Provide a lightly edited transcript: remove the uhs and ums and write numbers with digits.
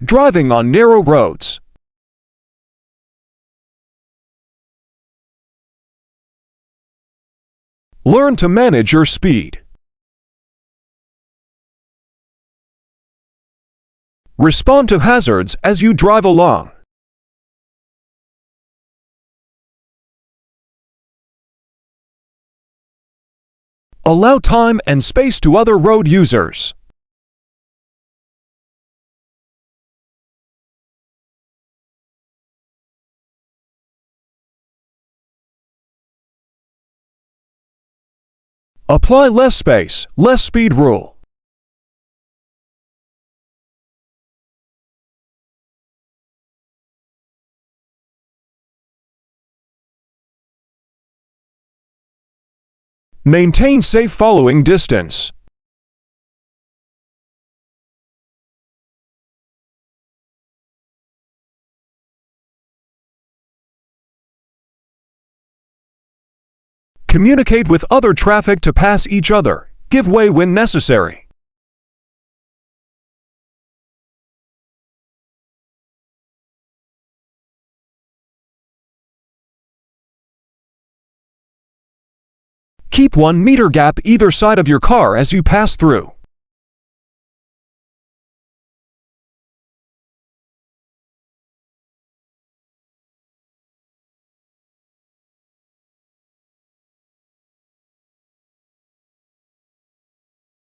Driving on narrow roads. Learn to manage your speed. Respond to hazards as you drive along. Allow time and space to other road users. Apply less space, less speed rule. Maintain safe following distance. Communicate with other traffic to pass each other. Give way when necessary. Keep 1 meter gap either side of your car as you pass through.